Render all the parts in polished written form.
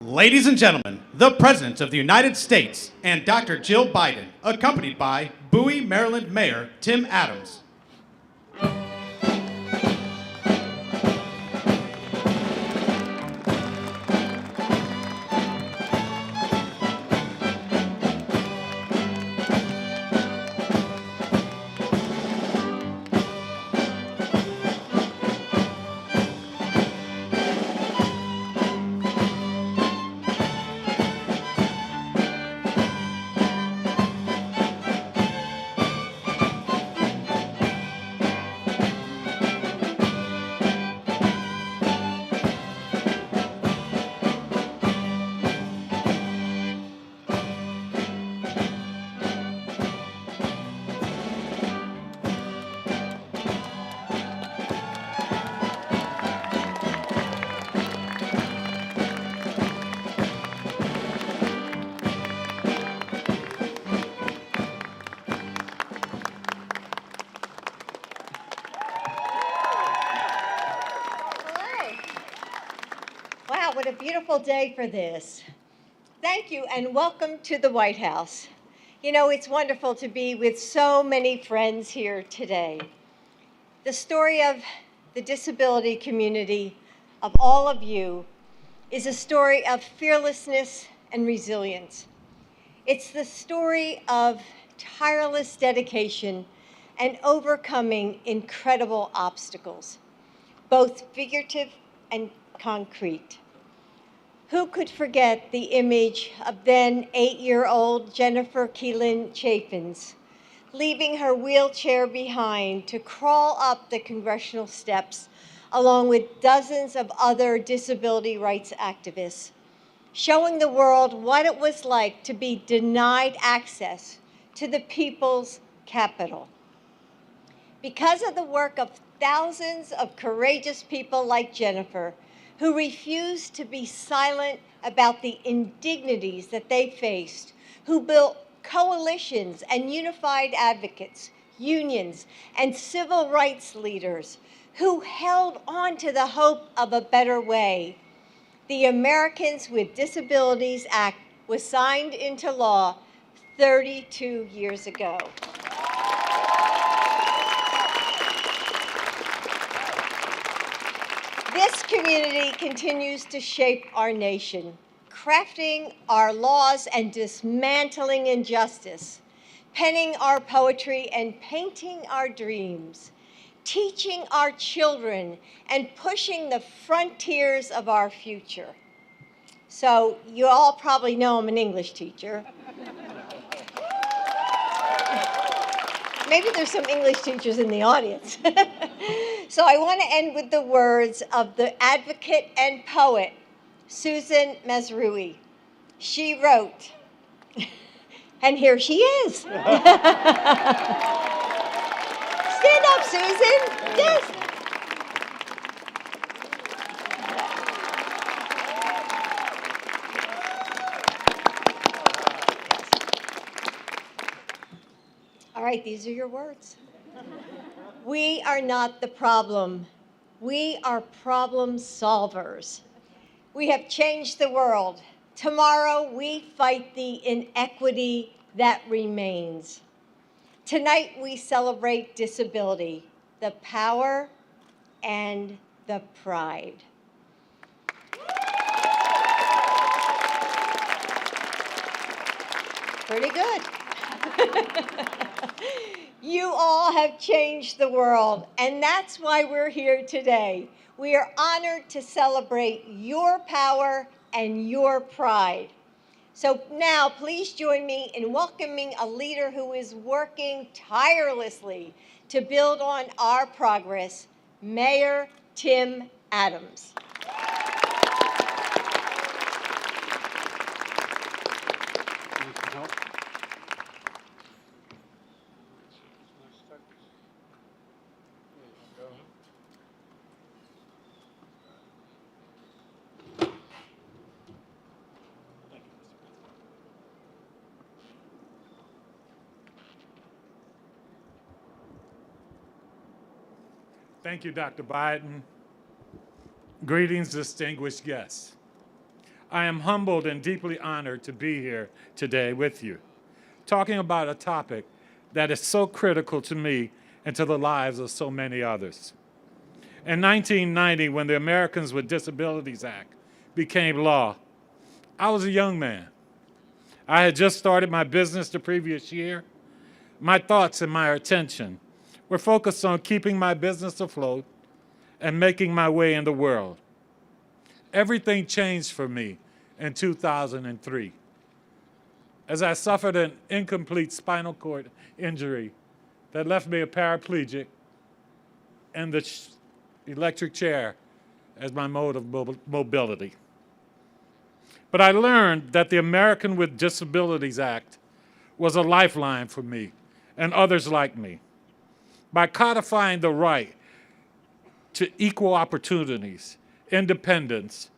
Ladies and gentlemen, the President of the United States and Dr. Jill Biden, accompanied by Bowie, Maryland Mayor Tim Adams. Wow, what a beautiful day for this. Thank you and welcome to the White House. You know, it's wonderful to be with so many friends here today. The story of the disability community, of all of you, is a story of fearlessness and resilience. It's the story of tireless dedication and overcoming incredible obstacles, both figurative and concrete. Who could forget the image of then 8-year-old Jennifer Keelan Chaffins leaving her wheelchair behind to crawl up the congressional steps along with dozens of other disability rights activists, showing the world what it was like to be denied access to the people's capital. Because of the work of thousands of courageous people like Jennifer, who refused to be silent about the indignities that they faced, who built coalitions and unified advocates, unions, and civil rights leaders, who held on to the hope of a better way, the Americans with Disabilities Act was signed into law 32 years ago. This community continues to shape our nation, crafting our laws and dismantling injustice, penning our poetry and painting our dreams, teaching our children and pushing the frontiers of our future. So you all probably know I'm an English teacher. Maybe there's some English teachers in the audience. So I want to end with the words of the advocate and poet, Susan Mazrui. She wrote, and here she is. Stand up, Susan. Yes. All right, these are your words. We are not the problem. We are problem solvers. We have changed the world. Tomorrow, we fight the inequity that remains. Tonight, we celebrate disability, the power and the pride. Pretty good. You all have changed the world, and that's why we're here today. We are honored to celebrate your power and your pride. So now, please join me in welcoming a leader who is working tirelessly to build on our progress, Mayor Tim Adams. Thank you, Dr. Biden. Greetings, distinguished guests. I am humbled and deeply honored to be here today with you, talking about a topic that is so critical to me and to the lives of so many others. In 1990, when the Americans with Disabilities Act became law, I was a young man. I had just started my business the previous year. My thoughts and my attention were focused on keeping my business afloat and making my way in the world. Everything changed for me in 2003 as I suffered an incomplete spinal cord injury that left me a paraplegic and the electric chair as my mode of mobility. But I learned that the American with Disabilities Act was a lifeline for me and others like me. By codifying the right to equal opportunities, independence,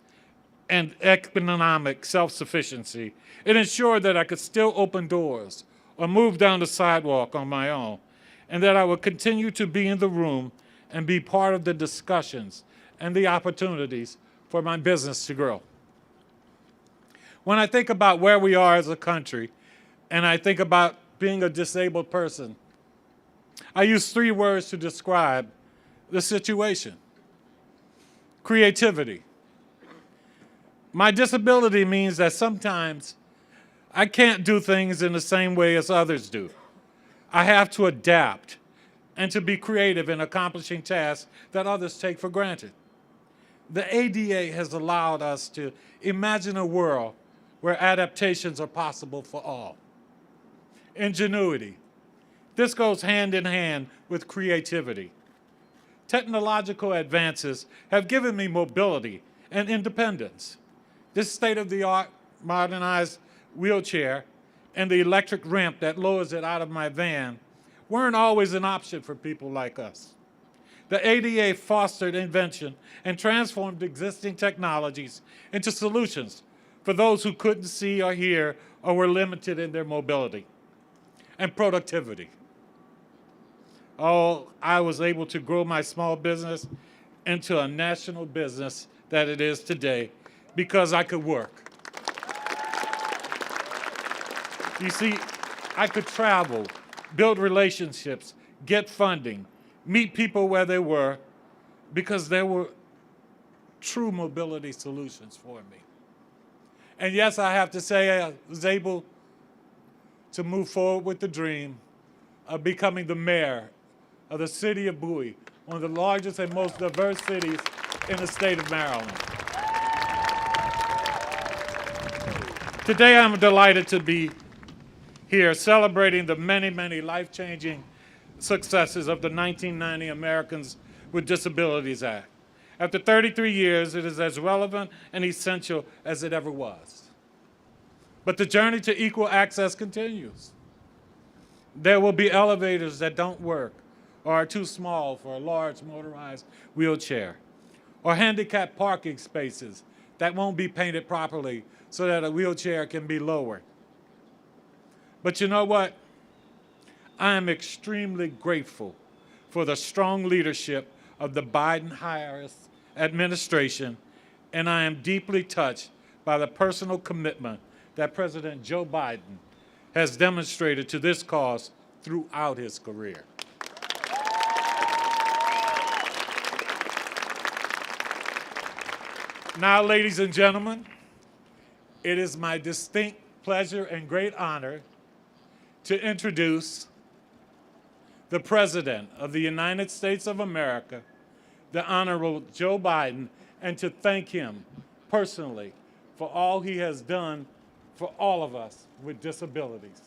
and economic self-sufficiency, it ensured that I could still open doors or move down the sidewalk on my own, and that I would continue to be in the room and be part of the discussions and the opportunities for my business to grow. When I think about where we are as a country, and I think about being a disabled person, I use 3 words to describe the situation. Creativity. My disability means that sometimes I can't do things in the same way as others do. I have to adapt and to be creative in accomplishing tasks that others take for granted. The ADA has allowed us to imagine a world where adaptations are possible for all. Ingenuity. This goes hand in hand with creativity. Technological advances have given me mobility and independence. This state-of-the-art modernized wheelchair and the electric ramp that lowers it out of my van weren't always an option for people like us. The ADA fostered invention and transformed existing technologies into solutions for those who couldn't see or hear or were limited in their mobility. And productivity. Oh, I was able to grow my small business into a national business that it is today because I could work. You see, I could travel, build relationships, get funding, meet people where they were, because there were true mobility solutions for me. And yes, I have to say I was able to move forward with the dream of becoming the mayor of the city of Bowie, one of the largest and most diverse cities in the state of Maryland. Today I'm delighted to be here celebrating the many, many life-changing successes of the 1990 Americans with Disabilities Act. After 33 years, it is as relevant and essential as it ever was. But the journey to equal access continues. There will be elevators that don't work or are too small for a large motorized wheelchair, or handicapped parking spaces that won't be painted properly so that a wheelchair can be lowered. But you know what? I am extremely grateful for the strong leadership of the Biden-Harris administration, and I am deeply touched by the personal commitment that President Joe Biden has demonstrated to this cause throughout his career. Now, ladies and gentlemen, it is my distinct pleasure and great honor to introduce the President of the United States of America, the Honorable Joe Biden, and to thank him personally for all he has done for all of us with disabilities.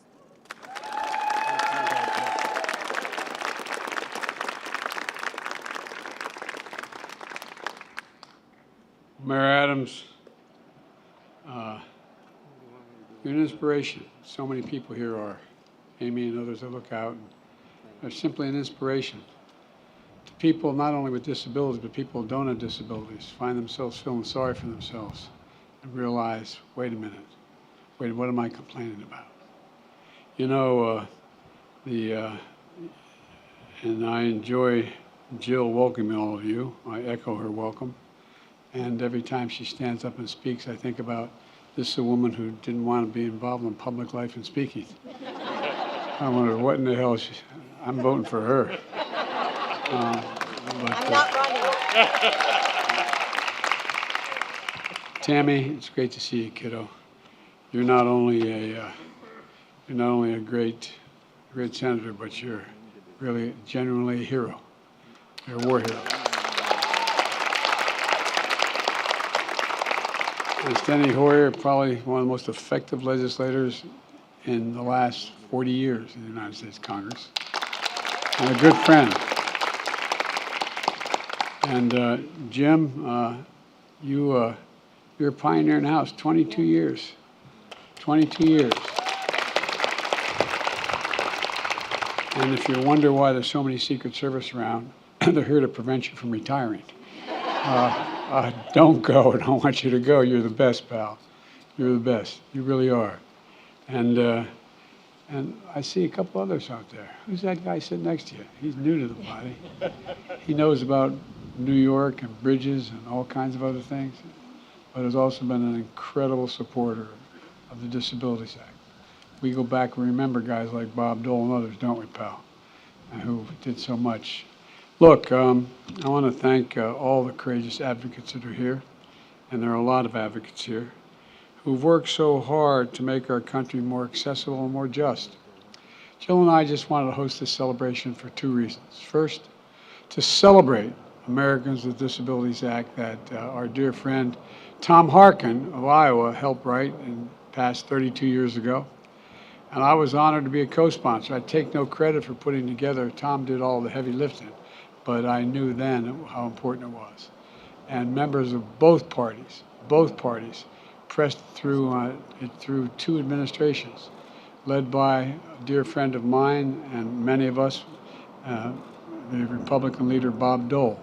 Mayor Adams, you're an inspiration. So many people here are. Amy and others that look out. They're simply an inspiration to people not only with disabilities, but people who don't have disabilities, find themselves feeling sorry for themselves and realize, wait a minute, what am I complaining about? You know, and I enjoy Jill welcoming all of you. I echo her welcome. And every time she stands up and speaks, I think about this is a woman who didn't want to be involved in public life and speaking. I wonder what in the hell I'm voting for her. I'm not running. Tammy, it's great to see you, kiddo. You're not only a great senator, but you're really genuinely a hero. You're a war hero. And Steny Hoyer, probably one of the most effective legislators in the last 40 years in the United States Congress, and a good friend. And Jim, you're a pioneer in the House, 22 years. 22 years. And if you wonder why there's so many Secret Service around, they're here to prevent you from retiring. Don't go. I don't want you to go. You're the best, pal. You're the best. You really are. And I see a couple others out there. Who's that guy sitting next to you? He's new to the body. He knows about New York and bridges and all kinds of other things, but has also been an incredible supporter of the Disabilities Act. We go back and remember guys like Bob Dole and others, don't we, pal, who did so much. Look, I want to thank all the courageous advocates that are here, and there are a lot of advocates here, who've worked so hard to make our country more accessible and more just. Jill and I just wanted to host this celebration for two reasons. First, to celebrate Americans with Disabilities Act that our dear friend Tom Harkin of Iowa helped write and passed 32 years ago. And I was honored to be a co-sponsor. I take no credit for putting together. Tom did all the heavy lifting, but I knew then how important it was. And members of both parties pressed through through two administrations, led by a dear friend of mine and many of us, the Republican leader Bob Dole.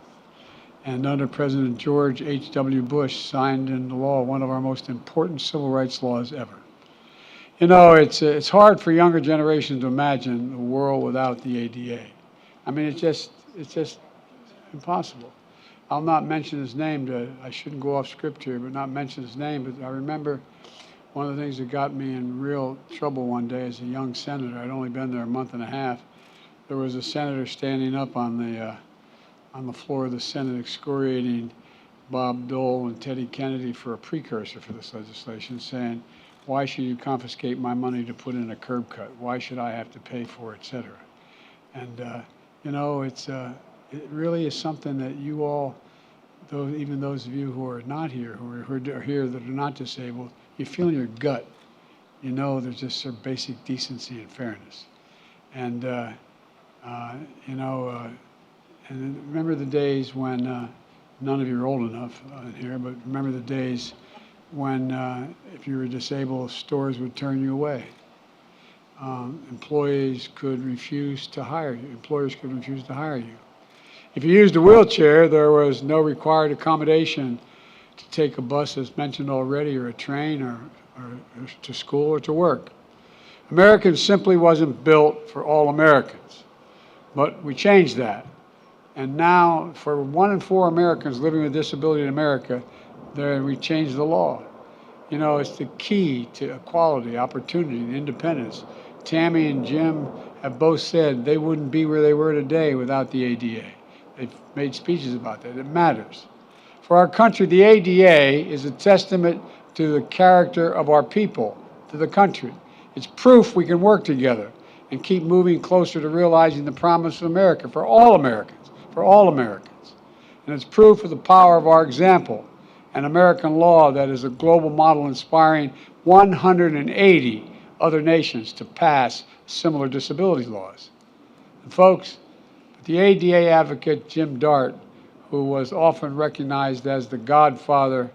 And under President George H.W. Bush, signed into law one of our most important civil rights laws ever. You know, it's hard for younger generations to imagine a world without the ADA. I mean, it's just impossible. I'll not mention his name. I shouldn't go off script here, but not mention his name. But I remember one of the things that got me in real trouble one day as a young senator. I'd only been there a month and a half. There was a senator standing up on the floor of the Senate excoriating Bob Dole and Teddy Kennedy for a precursor for this legislation, saying, "Why should you confiscate my money to put in a curb cut? Why should I have to pay for it, et cetera?" And you know, it really is something that you all, even those of you who are not here, who are here that are not disabled, you feel in your gut. You know, there's just sort of basic decency and fairness. And you know, and remember the days when none of you are old enough in here, but remember the days when if you were disabled, stores would turn you away. Employees could refuse to hire you. Employers could refuse to hire you. If you used a wheelchair, there was no required accommodation to take a bus, as mentioned already, or a train, or to school or to work. America simply wasn't built for all Americans, but we changed that. And now, for 1 in 4 Americans living with disability in America, we changed the law. You know, it's the key to equality, opportunity, and independence. Tammy and Jim have both said they wouldn't be where they were today without the ADA. They've made speeches about that. It matters. For our country, the ADA is a testament to the character of our people, to the country. It's proof we can work together and keep moving closer to realizing the promise of America for all Americans, for all Americans. And it's proof of the power of our example, an American law that is a global model inspiring 180 other nations to pass similar disability laws. And folks, the ADA advocate Jim Dart, who was often recognized as the godfather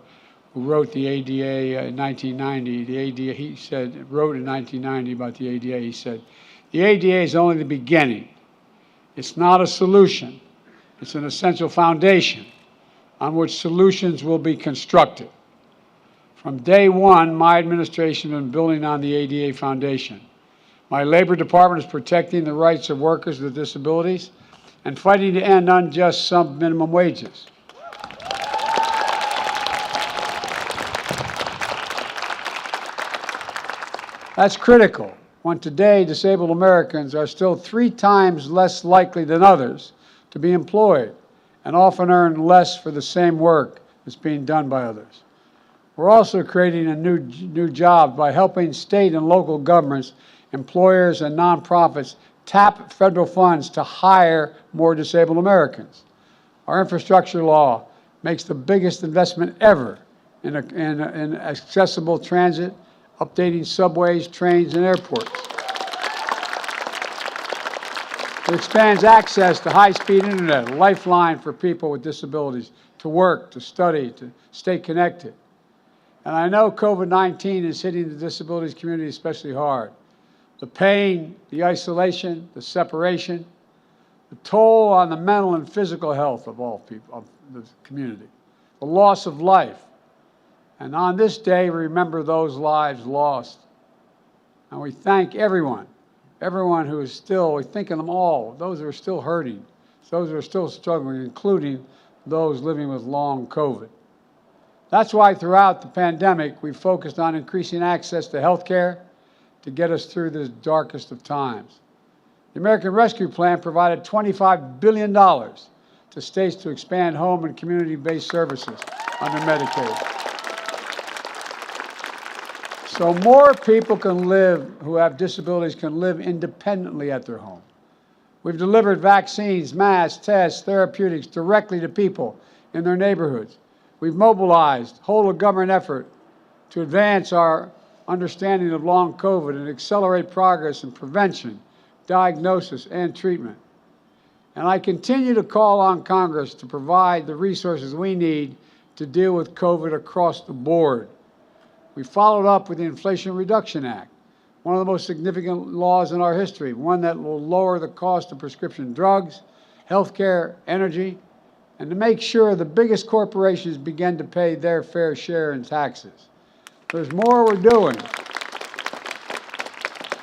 who wrote the ADA in 1990, the ADA, he said, wrote in 1990 about the ADA, he said, "The ADA is only the beginning. It's not a solution. It's an essential foundation on which solutions will be constructed. From day one, my administration has been building on the ADA foundation. My Labor Department is protecting the rights of workers with disabilities and fighting to end unjust sub-minimum wages. That's critical when today disabled Americans are still 3 times less likely than others to be employed and often earn less for the same work that's being done by others. We're also creating a new job by helping state and local governments, employers, and nonprofits tap federal funds to hire more disabled Americans. Our infrastructure law makes the biggest investment ever in accessible transit, updating subways, trains, and airports. It expands access to high-speed internet, a lifeline for people with disabilities to work, to study, to stay connected. And I know COVID-19 is hitting the disabilities community especially hard. The pain, the isolation, the separation, the toll on the mental and physical health of all people, of the community, the loss of life. And on this day, we remember those lives lost. And we thank everyone who is still, we think of them all, those who are still hurting, those who are still struggling, including those living with long COVID. That's why throughout the pandemic, we focused on increasing access to health care to get us through this darkest of times. The American Rescue Plan provided $25 billion to states to expand home and community-based services under Medicaid. So more people can live, who have disabilities can live independently at their home. We've delivered vaccines, masks, tests, therapeutics directly to people in their neighborhoods. We've mobilized whole of government effort to advance our understanding of long COVID and accelerate progress in prevention, diagnosis, and treatment. And I continue to call on Congress to provide the resources we need to deal with COVID across the board. We followed up with the Inflation Reduction Act, one of the most significant laws in our history, one that will lower the cost of prescription drugs, health care, energy, and to make sure the biggest corporations begin to pay their fair share in taxes. There's more we're doing.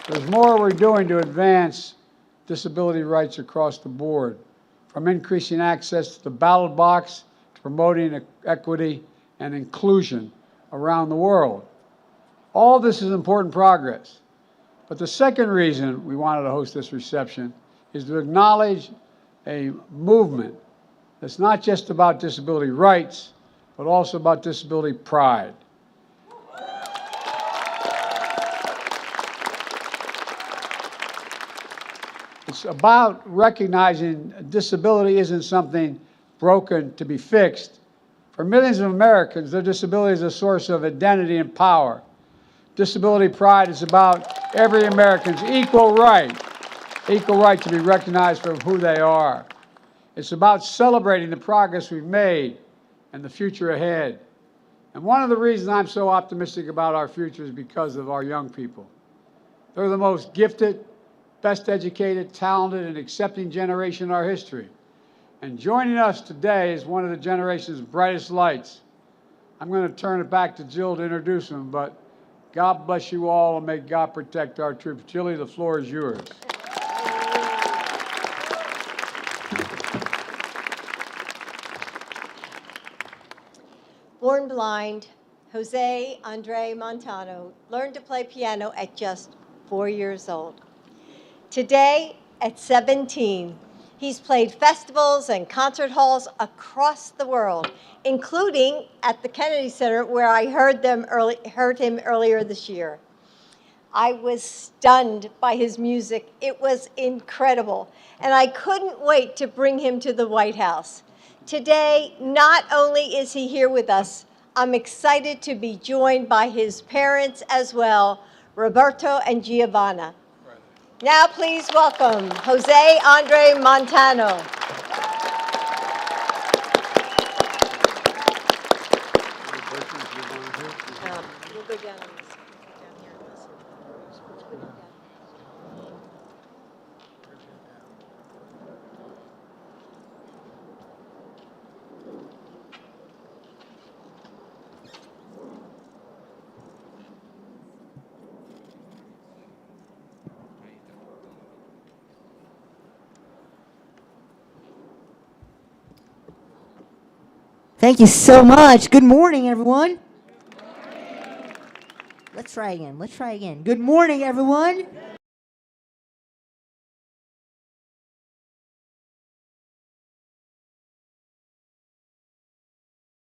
There's more we're doing to advance disability rights across the board, from increasing access to the ballot box to promoting equity and inclusion around the world. All this is important progress. But the second reason we wanted to host this reception is to acknowledge a movement that's not just about disability rights, but also about disability pride. It's about recognizing disability isn't something broken to be fixed. For millions of Americans, their disability is a source of identity and power. Disability pride is about every American's equal right to be recognized for who they are. It's about celebrating the progress we've made and the future ahead. And one of the reasons I'm so optimistic about our future is because of our young people. They're the most gifted, best educated, talented, and accepting generation in our history. And joining us today is one of the generation's brightest lights. I'm going to turn it back to Jill to introduce him, but God bless you all and may God protect our troops. Jilly, the floor is yours. Born blind, Jose Andre Montano learned to play piano at just 4 years old. Today, at 17, he's played festivals and concert halls across the world, including at the Kennedy Center, where I heard him earlier this year. I was stunned by his music. It was incredible, and I couldn't wait to bring him to the White House. Today, not only is he here with us, I'm excited to be joined by his parents as well, Roberto and Giovanna. Now please welcome Jose Andre Montano. We'll go down on this. Down here and listen. Let's put it down. Thank you so much. Good morning, everyone. Let's try again. Let's try again. Good morning, everyone.